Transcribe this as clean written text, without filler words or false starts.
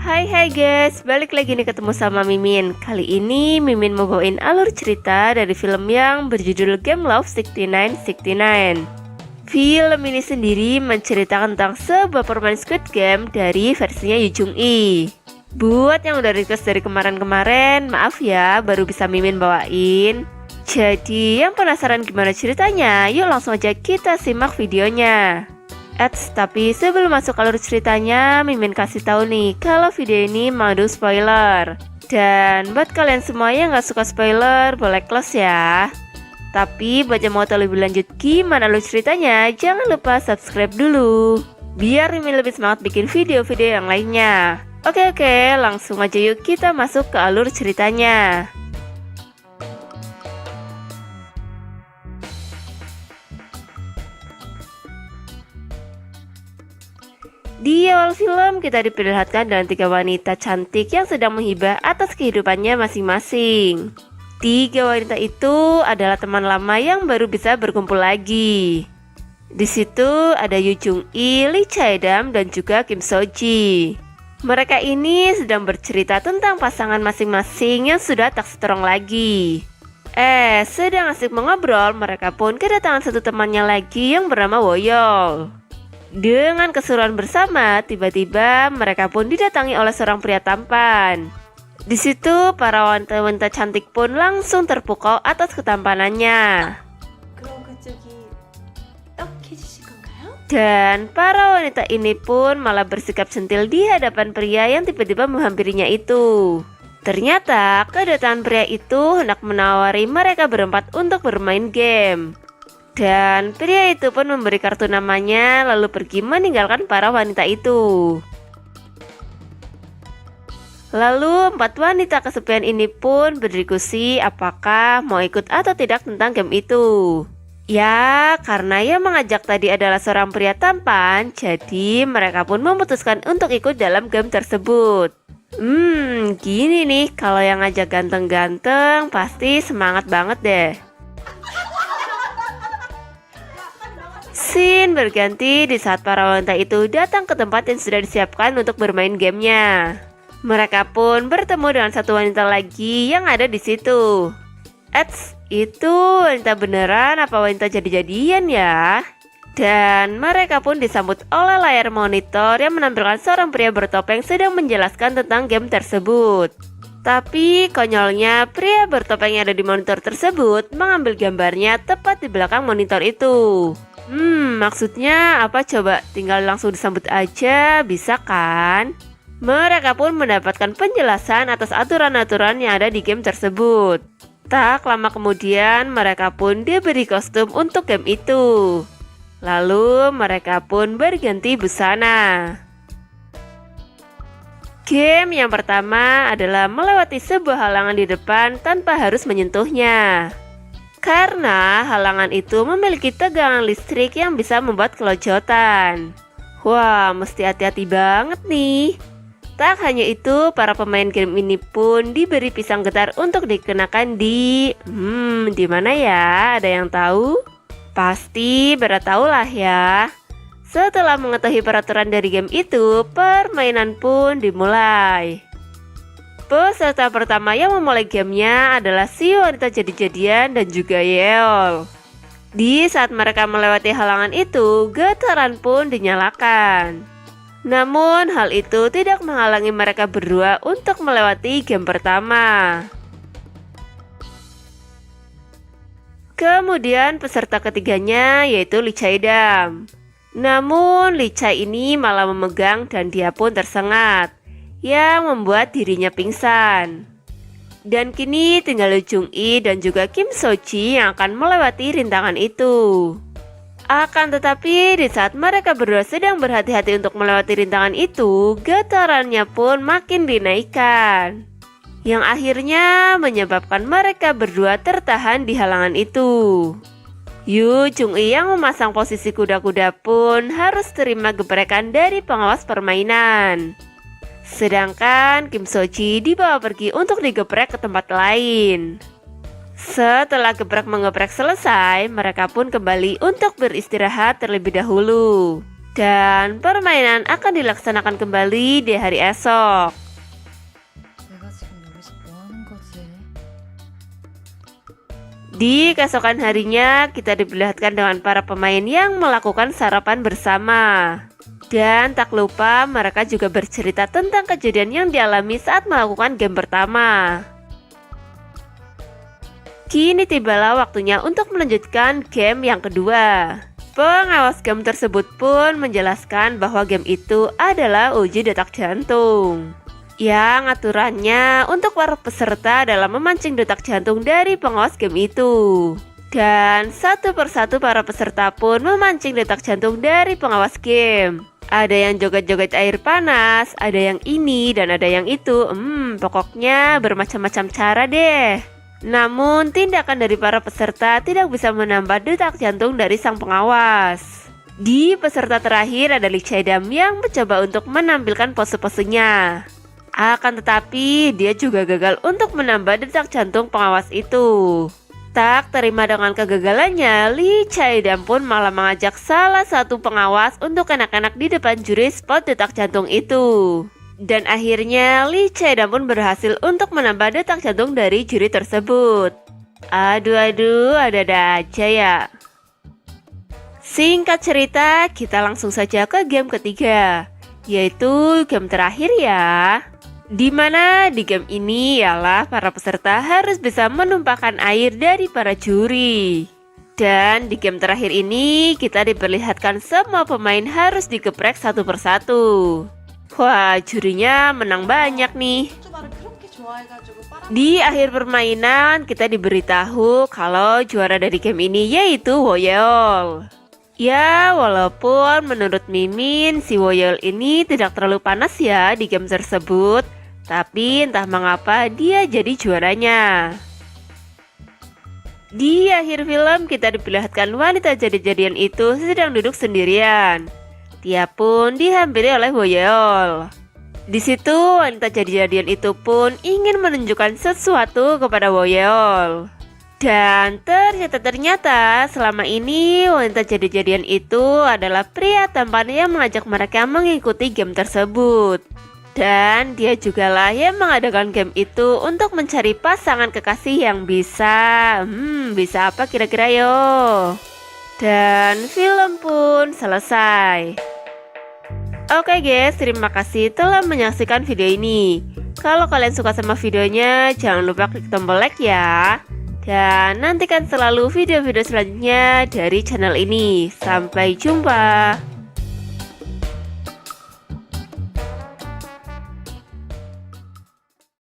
Hai guys, balik lagi nih ketemu sama Mimin. Kali ini Mimin mau bawain alur cerita dari film yang berjudul Game Love 6969. Film ini sendiri menceritakan tentang sebuah permainan Squid Game dari versinya Yu Jung Yi. Buat yang udah request dari kemarin-kemarin, maaf ya baru bisa Mimin bawain. Jadi yang penasaran gimana ceritanya, yuk langsung aja kita simak videonya. Tapi sebelum masuk alur ceritanya, Mimin kasih tahu nih kalau video ini mengandung spoiler. Dan buat kalian semua yang gak suka spoiler, boleh close ya. Tapi buat yang mau tahu lebih lanjut gimana alur ceritanya, jangan lupa subscribe dulu, biar Mimin lebih semangat bikin video-video yang lainnya. Oke, langsung aja yuk kita masuk ke alur ceritanya. Di awal film kita diperlihatkan dengan 3 wanita cantik yang sedang menghibah atas kehidupannya masing-masing. 3 wanita itu adalah teman lama yang baru bisa berkumpul lagi. Di situ ada Yu Jung Yi, Lee Chae-dam, dan juga Kim So Ji. Mereka ini sedang bercerita tentang pasangan masing-masing yang sudah tak strong lagi. Sedang asik mengobrol, mereka pun kedatangan satu temannya lagi yang bernama Woyol. Dengan keseruan bersama, tiba-tiba mereka pun didatangi oleh seorang pria tampan. Di situ para wanita-wanita cantik pun langsung terpukau atas ketampanannya. Dan para wanita ini pun malah bersikap centil di hadapan pria yang tiba-tiba menghampirinya itu. Ternyata kedatangan pria itu hendak menawari mereka berempat untuk bermain game. Dan pria itu pun memberi kartu namanya lalu pergi meninggalkan para wanita itu. Lalu 4 wanita kesepian ini pun berdiskusi apakah mau ikut atau tidak tentang game itu. Ya, karena yang mengajak tadi adalah seorang pria tampan, jadi mereka pun memutuskan untuk ikut dalam game tersebut. Gini nih, kalau yang ngajak ganteng-ganteng pasti semangat banget deh. Scene berganti di saat para wanita itu datang ke tempat yang sudah disiapkan untuk bermain gamenya. Mereka pun bertemu dengan satu wanita lagi yang ada di situ. Itu wanita beneran apa wanita jadi-jadian ya? Dan mereka pun disambut oleh layar monitor yang menampilkan seorang pria bertopeng sedang menjelaskan tentang game tersebut. Tapi konyolnya pria bertopeng yang ada di monitor tersebut mengambil gambarnya tepat di belakang monitor itu. Maksudnya apa coba? Tinggal langsung disambut aja, bisa kan? Mereka pun mendapatkan penjelasan atas aturan-aturan yang ada di game tersebut. Tak lama kemudian mereka pun diberi kostum untuk game itu. Lalu mereka pun berganti busana. Game yang pertama adalah melewati sebuah halangan di depan tanpa harus menyentuhnya. Karena halangan itu memiliki tegangan listrik yang bisa membuat kelojotan. Wah, mesti hati-hati banget nih. Tak hanya itu, para pemain game ini pun diberi pisang getar untuk dikenakan di mana ya? Ada yang tahu? Pasti berat tahu lah ya. Setelah mengetahui peraturan dari game itu, permainan pun dimulai. Peserta pertama yang memulai gamenya adalah si wanita jadi-jadian dan juga Yeol. Di saat mereka melewati halangan itu, getaran pun dinyalakan. Namun hal itu tidak menghalangi mereka berdua untuk melewati game pertama. Kemudian peserta ketiganya yaitu Lee Chae-dam. Namun Lee Chae ini malah memegang dan dia pun tersengat, yang membuat dirinya pingsan. Dan kini tinggal Yu Jung Yi dan juga Kim So Ji yang akan melewati rintangan itu. Akan tetapi di saat mereka berdua sedang berhati-hati untuk melewati rintangan itu, getarannya pun makin dinaikkan, yang akhirnya menyebabkan mereka berdua tertahan di halangan itu. Yu Jung Yi yang memasang posisi kuda-kuda pun harus terima gebrakan dari pengawas permainan. Sedangkan Kim So Ji dibawa pergi untuk digeprek ke tempat lain. Setelah gebrak-menggeprek selesai, mereka pun kembali untuk beristirahat terlebih dahulu. Dan permainan akan dilaksanakan kembali di hari esok. 내가 지금 여기서 뭐 하는 거지? Di keesokan harinya, kita diperlihatkan dengan para pemain yang melakukan sarapan bersama. Dan tak lupa mereka juga bercerita tentang kejadian yang dialami saat melakukan game pertama. Kini tibalah waktunya untuk melanjutkan game yang kedua. Pengawas game tersebut pun menjelaskan bahwa game itu adalah uji detak jantung, yang aturannya untuk para peserta dalam memancing detak jantung dari pengawas game itu. Dan satu persatu para peserta pun memancing detak jantung dari pengawas game. Ada yang joget-joget air panas, ada yang ini dan ada yang itu. Pokoknya bermacam-macam cara deh. Namun tindakan dari para peserta tidak bisa menambah detak jantung dari sang pengawas. Di peserta terakhir ada Lee Chae-dam yang mencoba untuk menampilkan pose-posenya. Akan tetapi dia juga gagal untuk menambah detak jantung pengawas itu. Tak terima dengan kegagalannya, Lee Chae-dam pun malah mengajak salah satu pengawas untuk enak-enak di depan juri spot detak jantung itu. Dan akhirnya Lee Chae-dam pun berhasil untuk menambah detak jantung dari juri tersebut. Aduh, ada-ada aja ya. Singkat cerita, kita langsung saja ke game ketiga, yaitu game terakhir ya. Dimana di game ini ialah para peserta harus bisa menumpahkan air dari para juri. Dan di game terakhir ini kita diperlihatkan semua pemain harus digeprek satu persatu. Wah, jurinya menang banyak nih. Di akhir permainan kita diberitahu kalau juara dari game ini yaitu Woyeol. Ya, walaupun menurut Mimin si Woyeol ini tidak terlalu panas ya di game tersebut, tapi entah mengapa dia jadi juaranya. Di akhir film kita diperlihatkan wanita jadi-jadian itu sedang duduk sendirian. Dia pun dihampiri oleh Woyeol. Di situ wanita jadi-jadian itu pun ingin menunjukkan sesuatu kepada Woyeol. Dan ternyata selama ini wanita jadi-jadian itu adalah pria tampan yang mengajak mereka mengikuti game tersebut. Dan dia jugalah yang mengadakan game itu untuk mencari pasangan kekasih yang bisa apa kira-kira yo? Dan film pun selesai. Oke guys, terima kasih telah menyaksikan video ini. Kalau kalian suka sama videonya, jangan lupa klik tombol like ya. Dan nantikan selalu video-video selanjutnya dari channel ini. Sampai jumpa.